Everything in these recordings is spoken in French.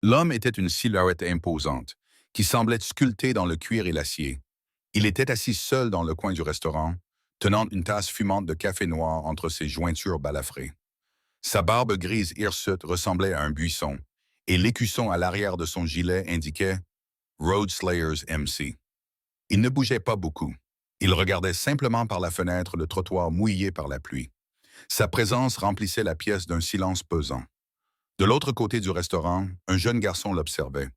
L'homme était une silhouette imposante, qui semblait sculptée dans le cuir et l'acier. Il était assis seul dans le coin du restaurant, tenant une tasse fumante de café noir entre ses jointures balafrées. Sa barbe grise hirsute ressemblait à un buisson, et l'écusson à l'arrière de son gilet indiquait Road Slayers MC. Il ne bougeait pas beaucoup. Il regardait simplement par la fenêtre le trottoir mouillé par la pluie. Sa présence remplissait la pièce d'un silence pesant. De l'autre côté du restaurant, un jeune garçon l'observait.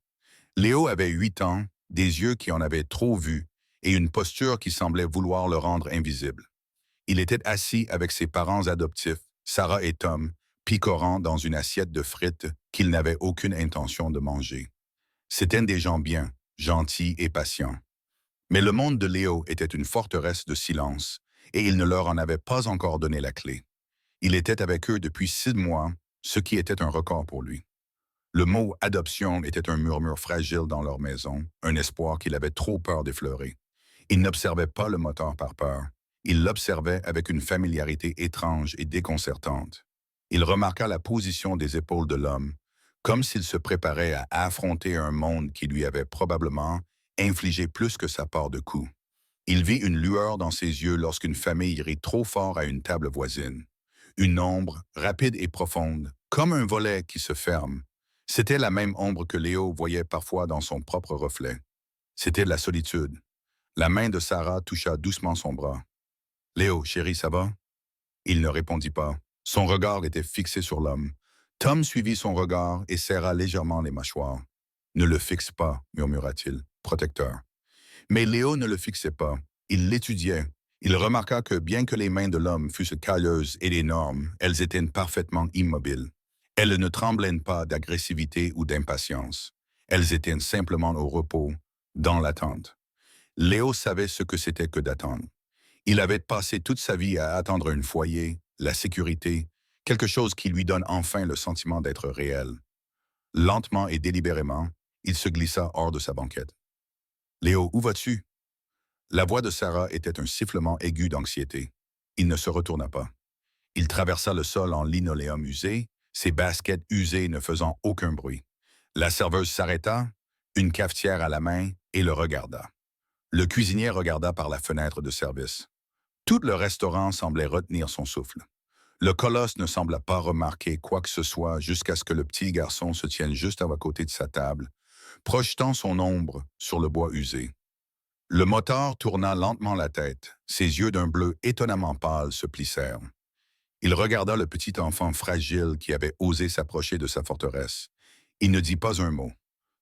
Léo avait 8 ans, des yeux qui en avaient trop vu et une posture qui semblait vouloir le rendre invisible. Il était assis avec ses parents adoptifs, Sarah et Tom, picorant dans une assiette de frites qu'ils n'avaient aucune intention de manger. C'étaient des gens bien, gentils et patients. Mais le monde de Léo était une forteresse de silence, et il ne leur en avait pas encore donné la clé. Il était avec eux depuis 6 mois, ce qui était un record pour lui. Le mot adoption était un murmure fragile dans leur maison, un espoir qu'il avait trop peur d'effleurer. Il n'observait pas le moteur par peur. Il l'observait avec une familiarité étrange et déconcertante. Il remarqua la position des épaules de l'homme, comme s'il se préparait à affronter un monde qui lui avait probablement infligé plus que sa part de coups. Il vit une lueur dans ses yeux lorsqu'une famille rit trop fort à une table voisine. Une ombre, rapide et profonde, comme un volet qui se ferme. C'était la même ombre que Léo voyait parfois dans son propre reflet. C'était la solitude. La main de Sarah toucha doucement son bras. « Léo, chéri, ça va ?» Il ne répondit pas. Son regard était fixé sur l'homme. Tom suivit son regard et serra légèrement les mâchoires. « Ne le fixe pas, murmura-t-il, protecteur. » Mais Léo ne le fixait pas. Il l'étudiait. Il remarqua que bien que les mains de l'homme fussent calleuses et énormes, elles étaient parfaitement immobiles. Elles ne tremblaient pas d'agressivité ou d'impatience. Elles étaient simplement au repos, dans l'attente. Léo savait ce que c'était que d'attendre. Il avait passé toute sa vie à attendre un foyer, la sécurité, quelque chose qui lui donne enfin le sentiment d'être réel. Lentement et délibérément, il se glissa hors de sa banquette. « Léo, où vas-tu » La voix de Sarah était un sifflement aigu d'anxiété. Il ne se retourna pas. Il traversa le sol en linoléum usé, ses baskets usées ne faisant aucun bruit. La serveuse s'arrêta, une cafetière à la main, et le regarda. Le cuisinier regarda par la fenêtre de service. Tout le restaurant semblait retenir son souffle. Le colosse ne sembla pas remarquer quoi que ce soit jusqu'à ce que le petit garçon se tienne juste à côté de sa table, projetant son ombre sur le bois usé. Le motard tourna lentement la tête. Ses yeux d'un bleu étonnamment pâle se plissèrent. Il regarda le petit enfant fragile qui avait osé s'approcher de sa forteresse. Il ne dit pas un mot.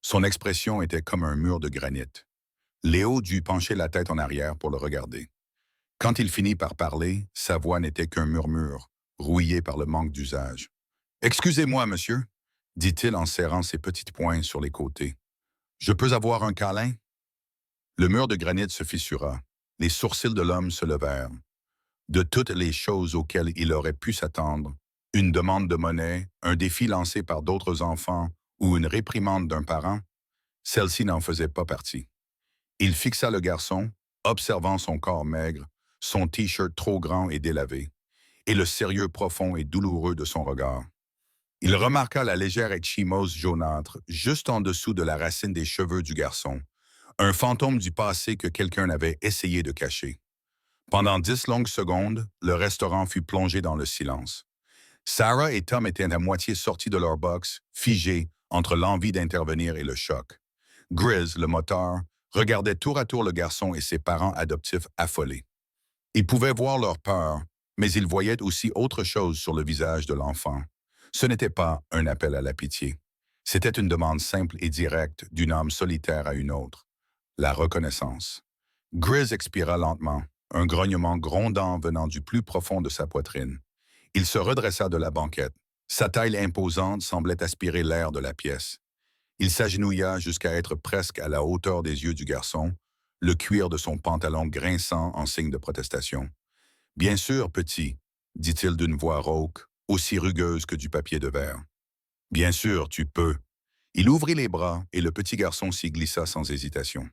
Son expression était comme un mur de granit. Léo dut pencher la tête en arrière pour le regarder. Quand il finit par parler, sa voix n'était qu'un murmure, rouillé par le manque d'usage. « Excusez-moi, monsieur, » dit-il en serrant ses petites poings sur les côtés. « Je peux avoir un câlin? » Le mur de granit se fissura. Les sourcils de l'homme se levèrent. De toutes les choses auxquelles il aurait pu s'attendre, une demande de monnaie, un défi lancé par d'autres enfants ou une réprimande d'un parent, celle-ci n'en faisait pas partie. Il fixa le garçon, observant son corps maigre, son t-shirt trop grand et délavé, et le sérieux profond et douloureux de son regard. Il remarqua la légère échymose jaunâtre juste en dessous de la racine des cheveux du garçon, un fantôme du passé que quelqu'un avait essayé de cacher. Pendant 10 longues secondes, le restaurant fut plongé dans le silence. Sarah et Tom étaient à moitié sortis de leur box, figés entre l'envie d'intervenir et le choc. Grizz, le moteur, regardait tour à tour le garçon et ses parents adoptifs affolés. Il pouvait voir leur peur, mais il voyait aussi autre chose sur le visage de l'enfant. Ce n'était pas un appel à la pitié. C'était une demande simple et directe d'une âme solitaire à une autre. La reconnaissance. Grizz expira lentement, un grognement grondant venant du plus profond de sa poitrine. Il se redressa de la banquette. Sa taille imposante semblait aspirer l'air de la pièce. Il s'agenouilla jusqu'à être presque à la hauteur des yeux du garçon, le cuir de son pantalon grinçant en signe de protestation. « Bien sûr, petit, » dit-il d'une voix rauque, aussi rugueuse que du papier de verre. « Bien sûr, tu peux. » Il ouvrit les bras et le petit garçon s'y glissa sans hésitation.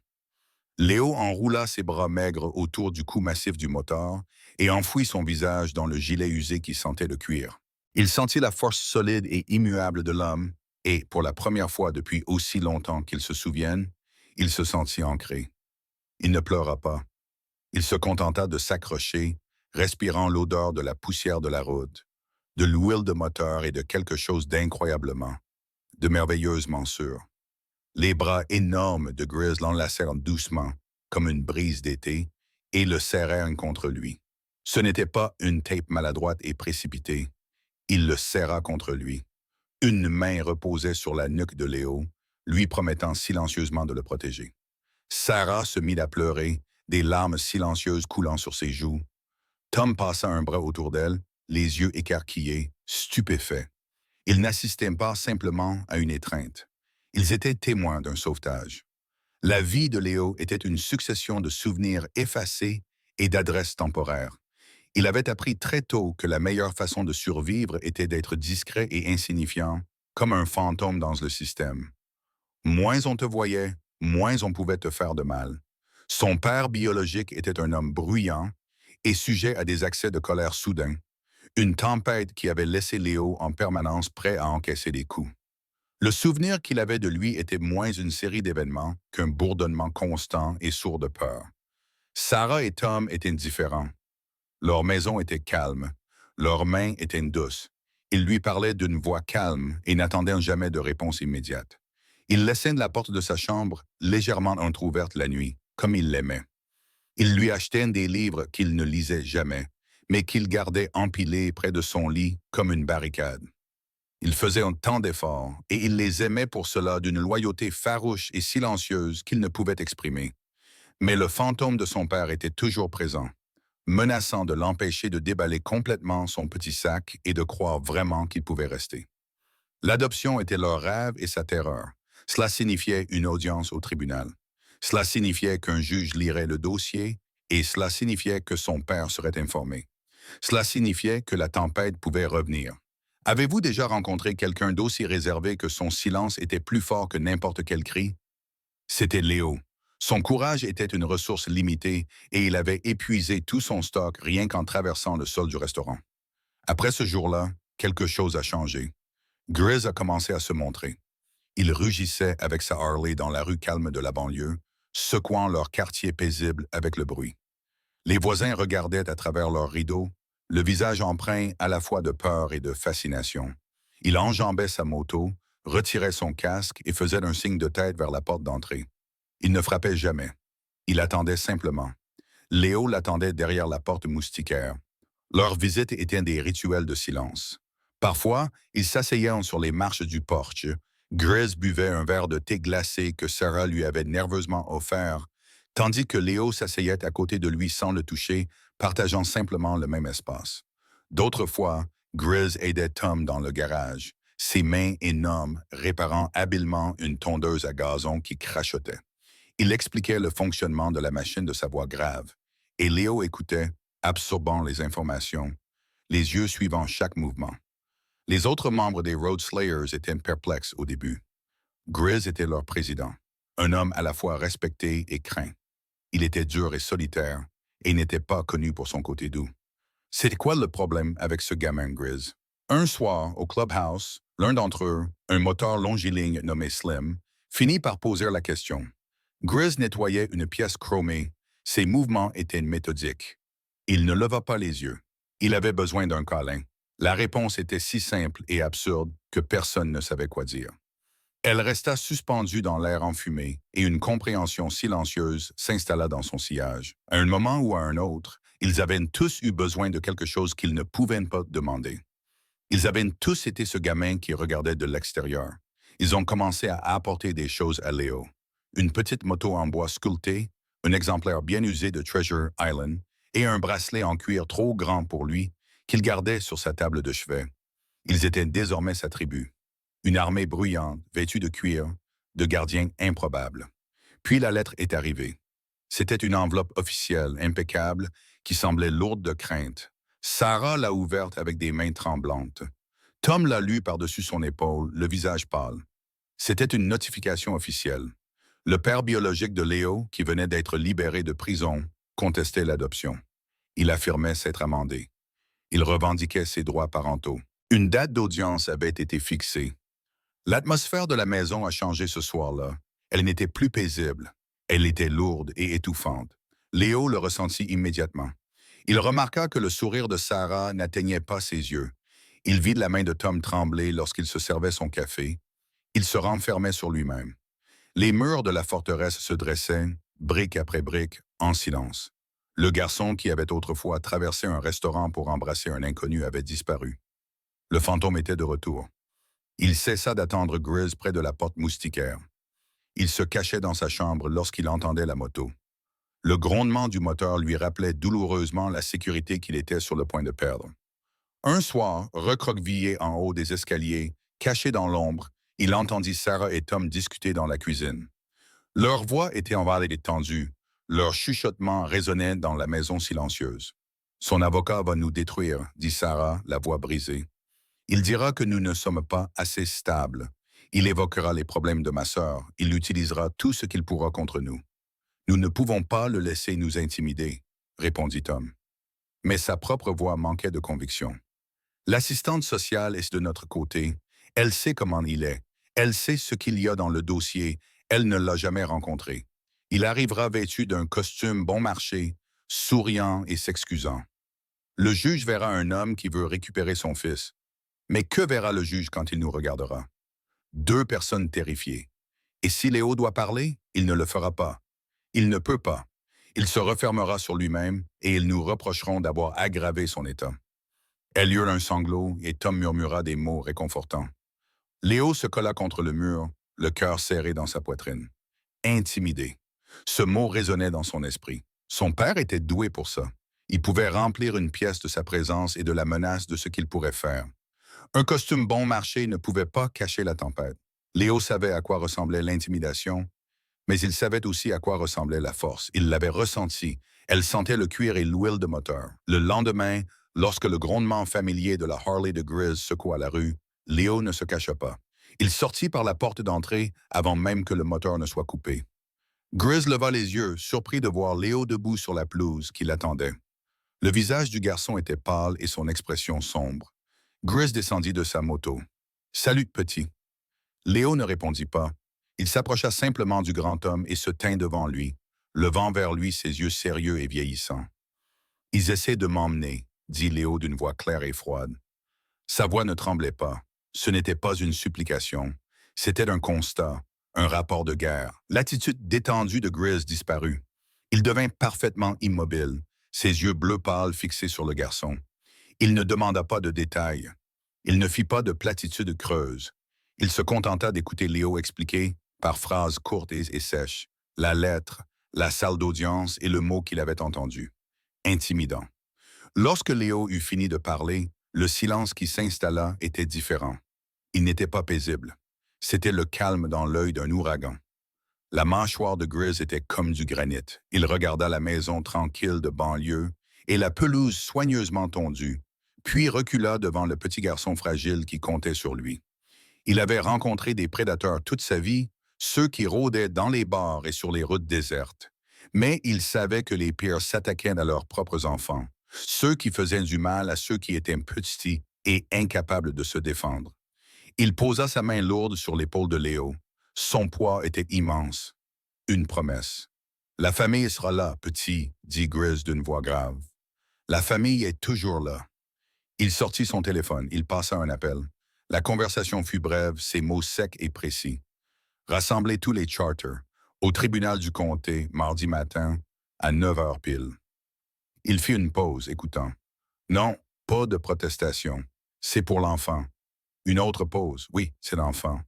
Léo enroula ses bras maigres autour du cou massif du moteur et enfouit son visage dans le gilet usé qui sentait le cuir. Il sentit la force solide et immuable de l'homme Et, pour la première fois depuis aussi longtemps qu'il se souvienne, il se sentit ancré. Il ne pleura pas. Il se contenta de s'accrocher, respirant l'odeur de la poussière de la route, de l'huile de moteur et de quelque chose d'incroyablement, de merveilleusement sûr. Les bras énormes de Grizz l'enlacèrent doucement, comme une brise d'été, et le serrèrent contre lui. Ce n'était pas une tape maladroite et précipitée. Il le serra contre lui. Une main reposait sur la nuque de Léo, lui promettant silencieusement de le protéger. Sarah se mit à pleurer, des larmes silencieuses coulant sur ses joues. Tom passa un bras autour d'elle, les yeux écarquillés, stupéfaits. Ils n'assistaient pas simplement à une étreinte. Ils étaient témoins d'un sauvetage. La vie de Léo était une succession de souvenirs effacés et d'adresses temporaires. Il avait appris très tôt que la meilleure façon de survivre était d'être discret et insignifiant, comme un fantôme dans le système. Moins on te voyait, moins on pouvait te faire de mal. Son père biologique était un homme bruyant et sujet à des accès de colère soudains, une tempête qui avait laissé Léo en permanence prêt à encaisser des coups. Le souvenir qu'il avait de lui était moins une série d'événements qu'un bourdonnement constant et sourd de peur. Sarah et Tom étaient différents. Leur maison était calme, leurs mains étaient douces. Ils lui parlaient d'une voix calme et n'attendaient jamais de réponse immédiate. Il laissait la porte de sa chambre légèrement entr'ouverte la nuit, comme il l'aimait. Il lui achetait des livres qu'il ne lisait jamais, mais qu'il gardait empilés près de son lit comme une barricade. Il faisait un tant d'efforts, et il les aimait pour cela d'une loyauté farouche et silencieuse qu'il ne pouvait exprimer. Mais le fantôme de son père était toujours présent, menaçant de l'empêcher de déballer complètement son petit sac et de croire vraiment qu'il pouvait rester. L'adoption était leur rêve et sa terreur. Cela signifiait une audience au tribunal. Cela signifiait qu'un juge lirait le dossier et cela signifiait que son père serait informé. Cela signifiait que la tempête pouvait revenir. Avez-vous déjà rencontré quelqu'un d'aussi réservé que son silence était plus fort que n'importe quel cri? C'était Léo. Son courage était une ressource limitée et il avait épuisé tout son stock rien qu'en traversant le sol du restaurant. Après ce jour-là, quelque chose a changé. Grizz a commencé à se montrer. Il rugissait avec sa Harley dans la rue calme de la banlieue, secouant leur quartier paisible avec le bruit. Les voisins regardaient à travers leurs rideaux, le visage empreint à la fois de peur et de fascination. Il enjambait sa moto, retirait son casque et faisait un signe de tête vers la porte d'entrée. Il ne frappait jamais. Il attendait simplement. Léo l'attendait derrière la porte moustiquaire. Leur visite était des rituels de silence. Parfois, ils s'asseyaient sur les marches du porche. Grizz buvait un verre de thé glacé que Sarah lui avait nerveusement offert, tandis que Léo s'asseyait à côté de lui sans le toucher, partageant simplement le même espace. D'autres fois, Grizz aidait Tom dans le garage, ses mains énormes réparant habilement une tondeuse à gazon qui crachotait. Il expliquait le fonctionnement de la machine de sa voix grave, et Léo écoutait, absorbant les informations, les yeux suivant chaque mouvement. Les autres membres des Road Slayers étaient perplexes au début. Grizz était leur président, un homme à la fois respecté et craint. Il était dur et solitaire, et n'était pas connu pour son côté doux. C'était quoi le problème avec ce gamin Grizz? Un soir, au clubhouse, l'un d'entre eux, un moteur longiligne nommé Slim, finit par poser la question. Grizz nettoyait une pièce chromée. Ses mouvements étaient méthodiques. Il ne leva pas les yeux. Il avait besoin d'un câlin. La réponse était si simple et absurde que personne ne savait quoi dire. Elle resta suspendue dans l'air enfumé et une compréhension silencieuse s'installa dans son sillage. À un moment ou à un autre, ils avaient tous eu besoin de quelque chose qu'ils ne pouvaient pas demander. Ils avaient tous été ce gamin qui regardait de l'extérieur. Ils ont commencé à apporter des choses à Léo. Une petite moto en bois sculpté, un exemplaire bien usé de Treasure Island et un bracelet en cuir trop grand pour lui qu'il gardait sur sa table de chevet. Ils étaient désormais sa tribu. Une armée bruyante, vêtue de cuir, de gardiens improbables. Puis la lettre est arrivée. C'était une enveloppe officielle, impeccable, qui semblait lourde de crainte. Sarah l'a ouverte avec des mains tremblantes. Tom l'a lue par-dessus son épaule, le visage pâle. C'était une notification officielle. Le père biologique de Léo, qui venait d'être libéré de prison, contestait l'adoption. Il affirmait s'être amendé. Il revendiquait ses droits parentaux. Une date d'audience avait été fixée. L'atmosphère de la maison a changé ce soir-là. Elle n'était plus paisible. Elle était lourde et étouffante. Léo le ressentit immédiatement. Il remarqua que le sourire de Sarah n'atteignait pas ses yeux. Il vit la main de Tom trembler lorsqu'il se servait son café. Il se renfermait sur lui-même. Les murs de la forteresse se dressaient, brique après brique, en silence. Le garçon qui avait autrefois traversé un restaurant pour embrasser un inconnu avait disparu. Le fantôme était de retour. Il cessa d'attendre Grizz près de la porte moustiquaire. Il se cachait dans sa chambre lorsqu'il entendait la moto. Le grondement du moteur lui rappelait douloureusement la sécurité qu'il était sur le point de perdre. Un soir, recroquevillé en haut des escaliers, caché dans l'ombre, il entendit Sarah et Tom discuter dans la cuisine. Leurs voix étaient envalées et tendues. Leur chuchotement résonnait dans la maison silencieuse. « Son avocat va nous détruire », dit Sarah, la voix brisée. « Il dira que nous ne sommes pas assez stables. Il évoquera les problèmes de ma sœur. Il utilisera tout ce qu'il pourra contre nous. » « Nous ne pouvons pas le laisser nous intimider », répondit Tom. Mais sa propre voix manquait de conviction. L'assistante sociale est de notre côté. Elle sait comment il est. Elle sait ce qu'il y a dans le dossier. Elle ne l'a jamais rencontré. Il arrivera vêtu d'un costume bon marché, souriant et s'excusant. Le juge verra un homme qui veut récupérer son fils. Mais que verra le juge quand il nous regardera? Deux personnes terrifiées. Et si Léo doit parler, il ne le fera pas. Il ne peut pas. Il se refermera sur lui-même et ils nous reprocheront d'avoir aggravé son état. Elle hurle un sanglot et Tom murmura des mots réconfortants. Léo se colla contre le mur, le cœur serré dans sa poitrine. Intimidé. Ce mot résonnait dans son esprit. Son père était doué pour ça. Il pouvait remplir une pièce de sa présence et de la menace de ce qu'il pourrait faire. Un costume bon marché ne pouvait pas cacher la tempête. Léo savait à quoi ressemblait l'intimidation, mais il savait aussi à quoi ressemblait la force. Il l'avait ressentie. Elle sentait le cuir et l'huile de moteur. Le lendemain, lorsque le grondement familier de la Harley de Grizz secoua la rue, Léo ne se cacha pas. Il sortit par la porte d'entrée avant même que le moteur ne soit coupé. Grizz leva les yeux, surpris de voir Léo debout sur la pelouse qui l'attendait. Le visage du garçon était pâle et son expression sombre. Grizz descendit de sa moto. « Salut, petit. » Léo ne répondit pas. Il s'approcha simplement du grand homme et se tint devant lui, levant vers lui ses yeux sérieux et vieillissants. « Ils essaient de m'emmener, » dit Léo d'une voix claire et froide. Sa voix ne tremblait pas. Ce n'était pas une supplication. C'était un constat, un rapport de guerre. L'attitude détendue de Grizz disparut. Il devint parfaitement immobile, ses yeux bleu pâle fixés sur le garçon. Il ne demanda pas de détails. Il ne fit pas de platitudes creuses. Il se contenta d'écouter Léo expliquer, par phrases courtes et sèches, la lettre, la salle d'audience et le mot qu'il avait entendu. Intimidant. Lorsque Léo eut fini de parler, le silence qui s'installa était différent. Il n'était pas paisible. C'était le calme dans l'œil d'un ouragan. La mâchoire de Grizz était comme du granit. Il regarda la maison tranquille de banlieue et la pelouse soigneusement tondue, puis recula devant le petit garçon fragile qui comptait sur lui. Il avait rencontré des prédateurs toute sa vie, ceux qui rôdaient dans les bars et sur les routes désertes. Mais il savait que les pires s'attaquaient à leurs propres enfants, ceux qui faisaient du mal à ceux qui étaient petits et incapables de se défendre. Il posa sa main lourde sur l'épaule de Léo. Son poids était immense. Une promesse. « La famille sera là, petit, » dit Grizz d'une voix grave. « La famille est toujours là. » Il sortit son téléphone. Il passa un appel. La conversation fut brève, ses mots secs et précis. Rassemblez tous les charters au tribunal du comté, mardi matin, à 9 heures pile. Il fit une pause, écoutant. Non, pas de protestation. C'est pour l'enfant. Une autre pause. Oui, c'est l'enfant.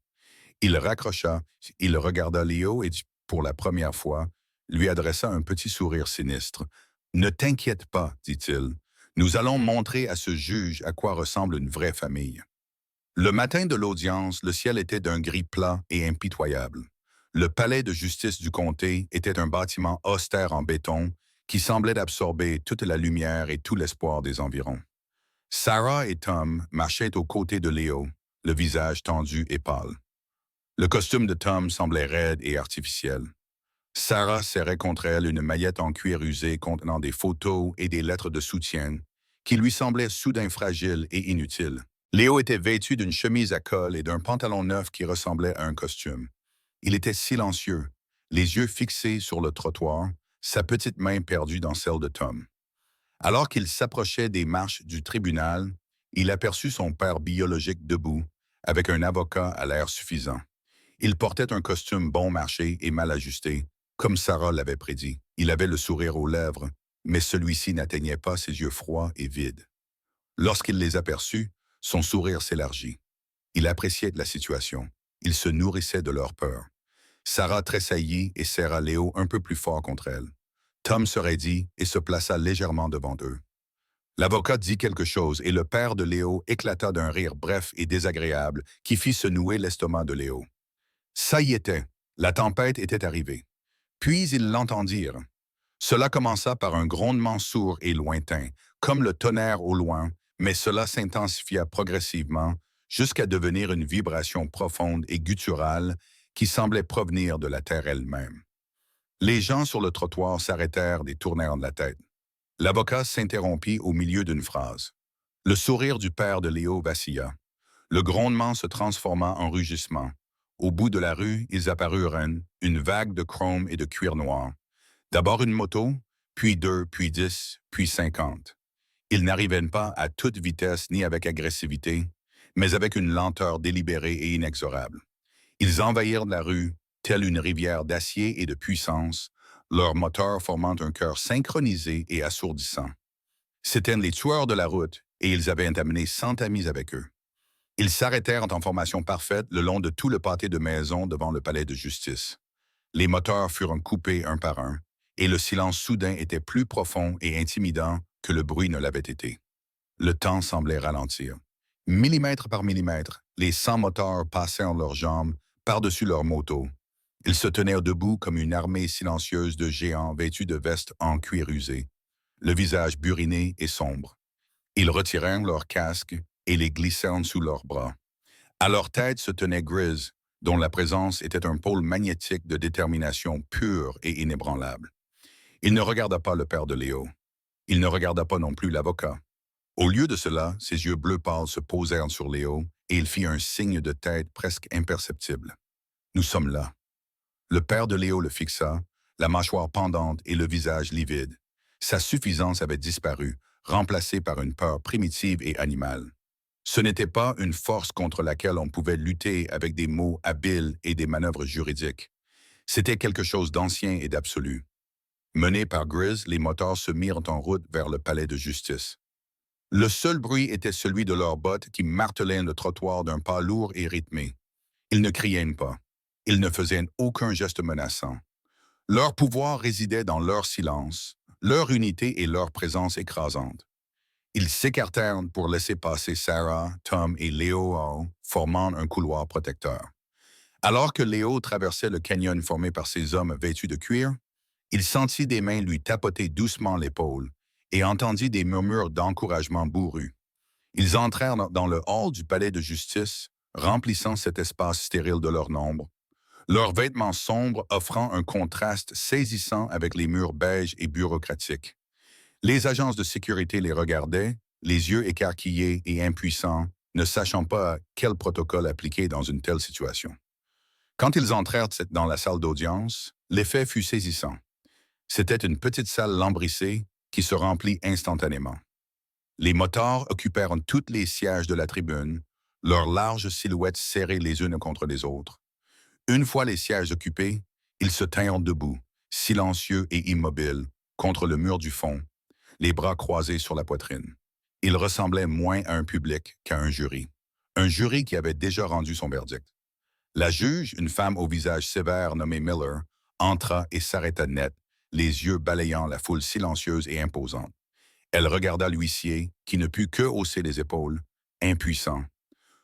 Il raccrocha, il regarda Léo et, pour la première fois, lui adressa un petit sourire sinistre. Ne t'inquiète pas, dit-il. Nous allons montrer à ce juge à quoi ressemble une vraie famille. Le matin de l'audience, le ciel était d'un gris plat et impitoyable. Le palais de justice du comté était un bâtiment austère en béton qui semblait absorber toute la lumière et tout l'espoir des environs. Sarah et Tom marchaient aux côtés de Léo, le visage tendu et pâle. Le costume de Tom semblait raide et artificiel. Sarah serrait contre elle une maillette en cuir usé contenant des photos et des lettres de soutien qui lui semblaient soudain fragiles et inutiles. Léo était vêtu d'une chemise à col et d'un pantalon neuf qui ressemblait à un costume. Il était silencieux, les yeux fixés sur le trottoir, sa petite main perdue dans celle de Tom. Alors qu'il s'approchait des marches du tribunal, il aperçut son père biologique debout, avec un avocat à l'air suffisant. Il portait un costume bon marché et mal ajusté, comme Sarah l'avait prédit. Il avait le sourire aux lèvres, mais celui-ci n'atteignait pas ses yeux froids et vides. Lorsqu'il les aperçut, son sourire s'élargit. Il appréciait la situation. Il se nourrissait de leur peur. Sarah tressaillit et serra Léo un peu plus fort contre elle. Tom se raidit et se plaça légèrement devant eux. L'avocat dit quelque chose et le père de Léo éclata d'un rire bref et désagréable qui fit se nouer l'estomac de Léo. Ça y était, la tempête était arrivée. Puis ils l'entendirent. Cela commença par un grondement sourd et lointain, comme le tonnerre au loin, mais cela s'intensifia progressivement jusqu'à devenir une vibration profonde et gutturale qui semblait provenir de la terre elle-même. Les gens sur le trottoir s'arrêtèrent et tournèrent la tête. L'avocat s'interrompit au milieu d'une phrase. Le sourire du père de Léo vacilla. Le grondement se transforma en rugissement. Au bout de la rue, ils apparurent une vague de chrome et de cuir noir. D'abord une moto, puis 2, puis 10, puis 50. Ils n'arrivaient pas à toute vitesse ni avec agressivité, mais avec une lenteur délibérée et inexorable. Ils envahirent la rue, telle une rivière d'acier et de puissance, leur moteur formant un chœur synchronisé et assourdissant. C'étaient les tueurs de la route, et ils avaient amené 100 amis avec eux. Ils s'arrêtèrent en formation parfaite le long de tout le pâté de maisons devant le palais de justice. Les moteurs furent coupés un par un, et le silence soudain était plus profond et intimidant que le bruit ne l'avait été. Le temps semblait ralentir. Millimètre par millimètre, les 100 moteurs passèrent leurs jambes par-dessus leurs motos. Ils se tenaient debout comme une armée silencieuse de géants vêtus de vestes en cuir usé, le visage buriné et sombre. Ils retirèrent leurs casques et les glissèrent sous leurs bras. À leur tête se tenait Grizz, dont la présence était un pôle magnétique de détermination pure et inébranlable. Il ne regarda pas le père de Léo. Il ne regarda pas non plus l'avocat. Au lieu de cela, ses yeux bleus pâles se posèrent sur Léo et il fit un signe de tête presque imperceptible. Nous sommes là. Le père de Léo le fixa, la mâchoire pendante et le visage livide. Sa suffisance avait disparu, remplacée par une peur primitive et animale. Ce n'était pas une force contre laquelle on pouvait lutter avec des mots habiles et des manœuvres juridiques. C'était quelque chose d'ancien et d'absolu. Menés par Grizz, les moteurs se mirent en route vers le palais de justice. Le seul bruit était celui de leurs bottes qui martelaient le trottoir d'un pas lourd et rythmé. Ils ne criaient pas. Ils ne faisaient aucun geste menaçant. Leur pouvoir résidait dans leur silence, leur unité et leur présence écrasante. Ils s'écartèrent pour laisser passer Sarah, Tom et Léo, formant un couloir protecteur. Alors que Léo traversait le canyon formé par ces hommes vêtus de cuir, il sentit des mains lui tapoter doucement l'épaule et entendit des murmures d'encouragement bourrus. Ils entrèrent dans le hall du palais de justice, remplissant cet espace stérile de leur nombre, leurs vêtements sombres offrant un contraste saisissant avec les murs beiges et bureaucratiques. Les agences de sécurité les regardaient, les yeux écarquillés et impuissants, ne sachant pas quel protocole appliquer dans une telle situation. Quand ils entrèrent dans la salle d'audience, l'effet fut saisissant. C'était une petite salle lambrissée qui se remplit instantanément. Les motards occupèrent tous les sièges de la tribune, leurs larges silhouettes serrées les unes contre les autres. Une fois les sièges occupés, ils se tinrent debout, silencieux et immobiles, contre le mur du fond, les bras croisés sur la poitrine. Ils ressemblaient moins à un public qu'à un jury qui avait déjà rendu son verdict. La juge, une femme au visage sévère nommée Miller, entra et s'arrêta net, les yeux balayant la foule silencieuse et imposante. Elle regarda l'huissier, qui ne put que hausser les épaules, impuissant.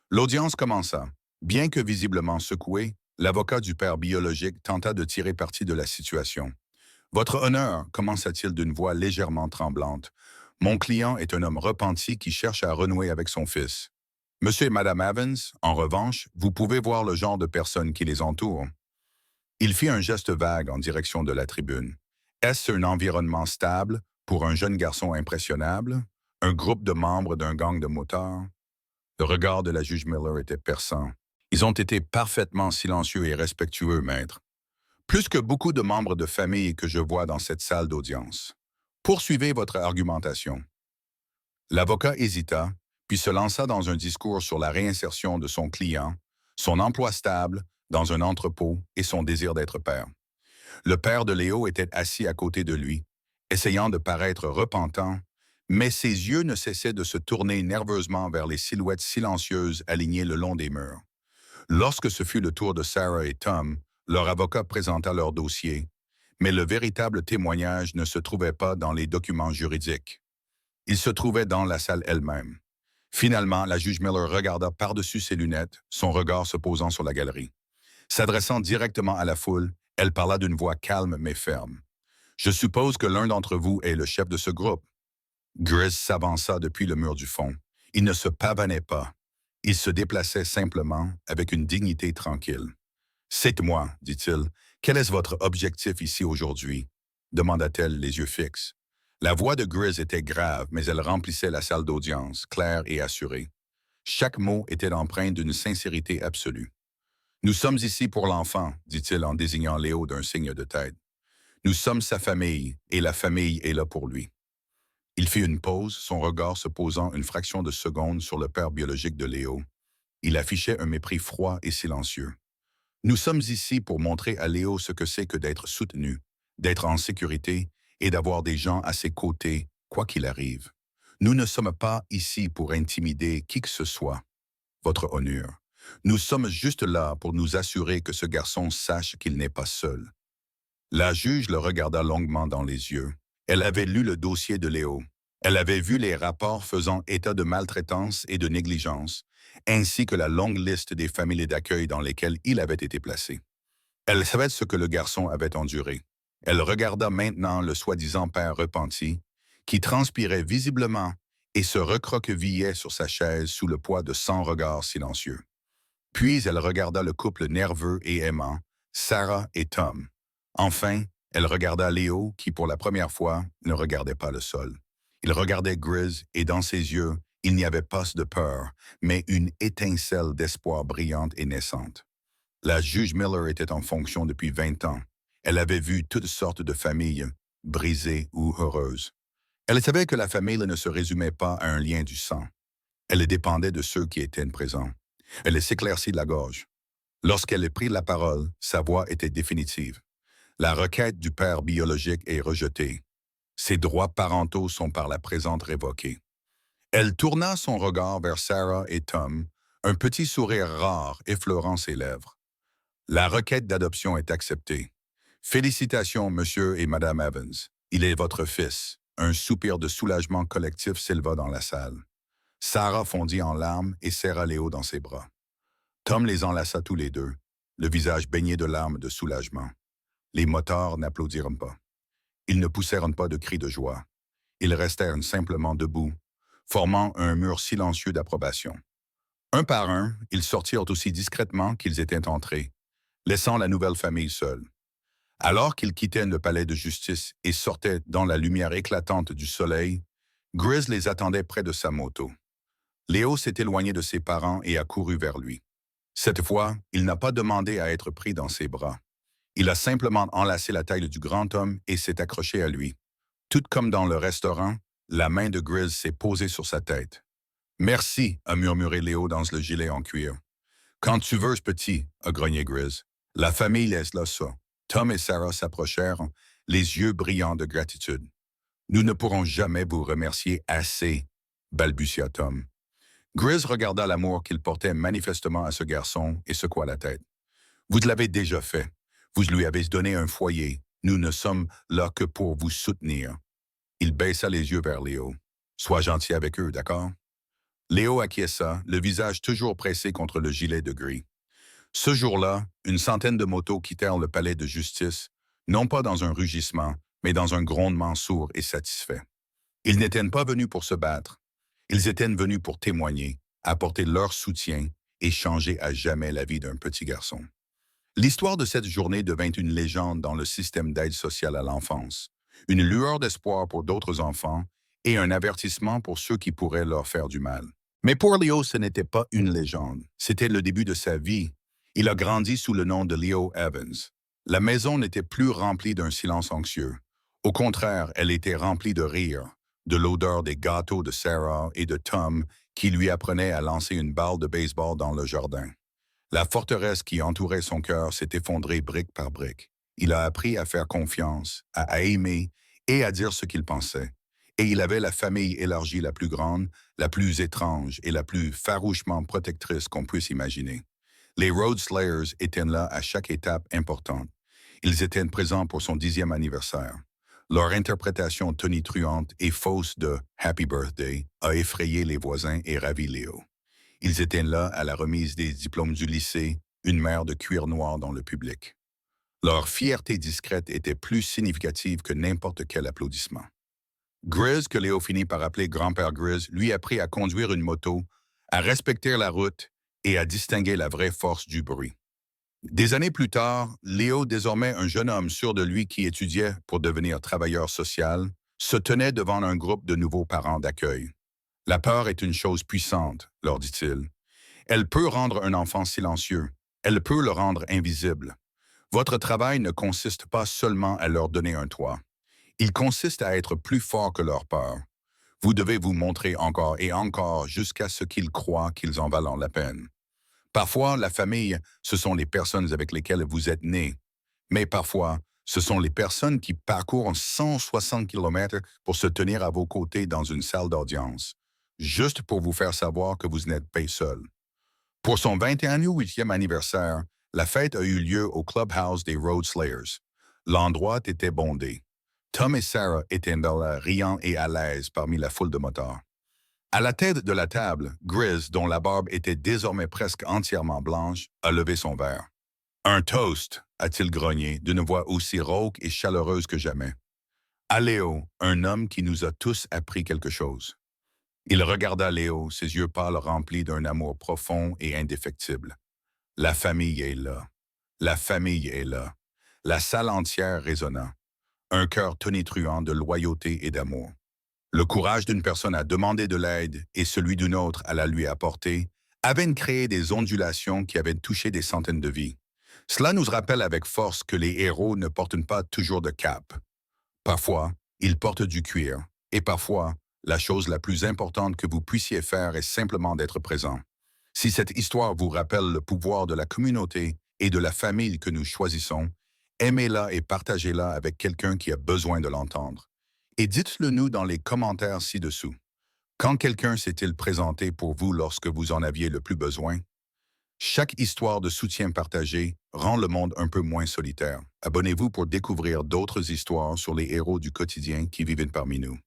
L'audience commença. Bien que visiblement secoué, l'avocat du père biologique tenta de tirer parti de la situation. « Votre honneur, commença-t-il d'une voix légèrement tremblante. Mon client est un homme repenti qui cherche à renouer avec son fils. Monsieur et Madame Evans, en revanche, vous pouvez voir le genre de personnes qui les entourent. » Il fit un geste vague en direction de la tribune. Est-ce un environnement stable pour un jeune garçon impressionnable? Un groupe de membres d'un gang de motards? Le regard de la juge Miller était perçant. Ils ont été parfaitement silencieux et respectueux, maître. Plus que beaucoup de membres de famille que je vois dans cette salle d'audience. Poursuivez votre argumentation. L'avocat hésita, puis se lança dans un discours sur la réinsertion de son client, son emploi stable dans un entrepôt et son désir d'être père. Le père de Léo était assis à côté de lui, essayant de paraître repentant, mais ses yeux ne cessaient de se tourner nerveusement vers les silhouettes silencieuses alignées le long des murs. Lorsque ce fut le tour de Sarah et Tom, leur avocat présenta leur dossier, mais le véritable témoignage ne se trouvait pas dans les documents juridiques. Il se trouvait dans la salle elle-même. Finalement, la juge Miller regarda par-dessus ses lunettes, son regard se posant sur la galerie. S'adressant directement à la foule, elle parla d'une voix calme mais ferme. « Je suppose que l'un d'entre vous est le chef de ce groupe. » Grizz s'avança depuis le mur du fond. Il ne se pavanait pas. Il se déplaçait simplement, avec une dignité tranquille. « C'est moi, dit-il. Quel est votre objectif ici aujourd'hui? » demanda-t-elle, les yeux fixes. La voix de Grizz était grave, mais elle remplissait la salle d'audience, claire et assurée. Chaque mot était empreint d'une sincérité absolue. « Nous sommes ici pour l'enfant, dit-il en désignant Léo d'un signe de tête. Nous sommes sa famille, et la famille est là pour lui. » Il fit une pause, son regard se posant une fraction de seconde sur le père biologique de Léo. Il affichait un mépris froid et silencieux. « Nous sommes ici pour montrer à Léo ce que c'est que d'être soutenu, d'être en sécurité et d'avoir des gens à ses côtés, quoi qu'il arrive. Nous ne sommes pas ici pour intimider qui que ce soit, votre honneur. Nous sommes juste là pour nous assurer que ce garçon sache qu'il n'est pas seul. » La juge le regarda longuement dans les yeux. Elle avait lu le dossier de Léo. Elle avait vu les rapports faisant état de maltraitance et de négligence, ainsi que la longue liste des familles d'accueil dans lesquelles il avait été placé. Elle savait ce que le garçon avait enduré. Elle regarda maintenant le soi-disant père repenti, qui transpirait visiblement et se recroquevillait sur sa chaise sous le poids de 100 regards silencieux. Puis elle regarda le couple nerveux et aimant, Sarah et Tom. Enfin, elle regarda Léo, qui pour la première fois ne regardait pas le sol. Il regardait Grizz et dans ses yeux, il n'y avait pas de peur, mais une étincelle d'espoir brillante et naissante. La juge Miller était en fonction depuis 20 ans. Elle avait vu toutes sortes de familles, brisées ou heureuses. Elle savait que la famille ne se résumait pas à un lien du sang. Elle dépendait de ceux qui étaient présents. Elle s'éclaircit la gorge. Lorsqu'elle prit la parole, sa voix était définitive. La requête du père biologique est rejetée. Ses droits parentaux sont par la présente révoqués. Elle tourna son regard vers Sarah et Tom, un petit sourire rare effleurant ses lèvres. La requête d'adoption est acceptée. Félicitations, monsieur et madame Evans. Il est votre fils. Un soupir de soulagement collectif s'éleva dans la salle. Sarah fondit en larmes et serra Léo dans ses bras. Tom les enlaça tous les deux, le visage baigné de larmes de soulagement. Les motards n'applaudirent pas. Ils ne poussèrent pas de cris de joie. Ils restèrent simplement debout, formant un mur silencieux d'approbation. Un par un, ils sortirent aussi discrètement qu'ils étaient entrés, laissant la nouvelle famille seule. Alors qu'ils quittaient le palais de justice et sortaient dans la lumière éclatante du soleil, Grizz les attendait près de sa moto. Léo s'est éloigné de ses parents et a couru vers lui. Cette fois, il n'a pas demandé à être pris dans ses bras. Il a simplement enlacé la taille du grand homme et s'est accroché à lui. Tout comme dans le restaurant, la main de Grizz s'est posée sur sa tête. « Merci » a murmuré Léo dans le gilet en cuir. « Quand tu veux, petit » a grogné Grizz. « La famille laisse là ça. » Tom et Sarah s'approchèrent, les yeux brillants de gratitude. « Nous ne pourrons jamais vous remercier assez » balbutia Tom. Grizz regarda l'amour qu'il portait manifestement à ce garçon et secoua la tête. « Vous l'avez déjà fait. Vous lui avez donné un foyer. Nous ne sommes là que pour vous soutenir. » Il baissa les yeux vers Léo. « Sois gentil avec eux, d'accord? » Léo acquiesça, le visage toujours pressé contre le gilet de gris. Ce jour-là, une centaine de motos quittèrent le palais de justice, non pas dans un rugissement, mais dans un grondement sourd et satisfait. Ils n'étaient pas venus pour se battre. Ils étaient venus pour témoigner, apporter leur soutien et changer à jamais la vie d'un petit garçon. L'histoire de cette journée devint une légende dans le système d'aide sociale à l'enfance, une lueur d'espoir pour d'autres enfants et un avertissement pour ceux qui pourraient leur faire du mal. Mais pour Leo, ce n'était pas une légende. C'était le début de sa vie. Il a grandi sous le nom de Leo Evans. La maison n'était plus remplie d'un silence anxieux. Au contraire, elle était remplie de rire, de l'odeur des gâteaux de Sarah et de Tom qui lui apprenait à lancer une balle de baseball dans le jardin. La forteresse qui entourait son cœur s'est effondrée brique par brique. Il a appris à faire confiance, à aimer et à dire ce qu'il pensait. Et il avait la famille élargie la plus grande, la plus étrange et la plus farouchement protectrice qu'on puisse imaginer. Les Road Slayers étaient là à chaque étape importante. Ils étaient présents pour son 10e anniversaire. Leur interprétation tonitruante et fausse de Happy Birthday a effrayé les voisins et ravi Léo. Ils étaient là à la remise des diplômes du lycée, une mer de cuir noir dans le public. Leur fierté discrète était plus significative que n'importe quel applaudissement. Grizz, que Léo finit par appeler grand-père Grizz, lui apprit à conduire une moto, à respecter la route et à distinguer la vraie force du bruit. Des années plus tard, Léo, désormais un jeune homme sûr de lui qui étudiait pour devenir travailleur social, se tenait devant un groupe de nouveaux parents d'accueil. La peur est une chose puissante, leur dit-il. Elle peut rendre un enfant silencieux. Elle peut le rendre invisible. Votre travail ne consiste pas seulement à leur donner un toit. Il consiste à être plus fort que leur peur. Vous devez vous montrer encore et encore jusqu'à ce qu'ils croient qu'ils en valent la peine. Parfois, la famille, ce sont les personnes avec lesquelles vous êtes né. Mais parfois, ce sont les personnes qui parcourent 160 kilomètres pour se tenir à vos côtés dans une salle d'audience, juste pour vous faire savoir que vous n'êtes pas seul. Pour son 21e anniversaire, la fête a eu lieu au Clubhouse des Road Slayers. L'endroit était bondé. Tom et Sarah étaient là, riant et à l'aise parmi la foule de motards. À la tête de la table, Grizz, dont la barbe était désormais presque entièrement blanche, a levé son verre. Un toast, a-t-il grogné, d'une voix aussi rauque et chaleureuse que jamais. À Léo, un homme qui nous a tous appris quelque chose. Il regarda Léo, ses yeux pâles remplis d'un amour profond et indéfectible. La famille est là. La famille est là. La salle entière résonna. Un cœur tonitruant de loyauté et d'amour. Le courage d'une personne à demander de l'aide et celui d'une autre à la lui apporter avaient créé des ondulations qui avaient touché des centaines de vies. Cela nous rappelle avec force que les héros ne portent pas toujours de cape. Parfois, ils portent du cuir, et parfois, la chose la plus importante que vous puissiez faire est simplement d'être présent. Si cette histoire vous rappelle le pouvoir de la communauté et de la famille que nous choisissons, aimez-la et partagez-la avec quelqu'un qui a besoin de l'entendre. Et dites-le nous dans les commentaires ci-dessous. Quand quelqu'un s'est-il présenté pour vous lorsque vous en aviez le plus besoin? Chaque histoire de soutien partagé rend le monde un peu moins solitaire. Abonnez-vous pour découvrir d'autres histoires sur les héros du quotidien qui vivent parmi nous.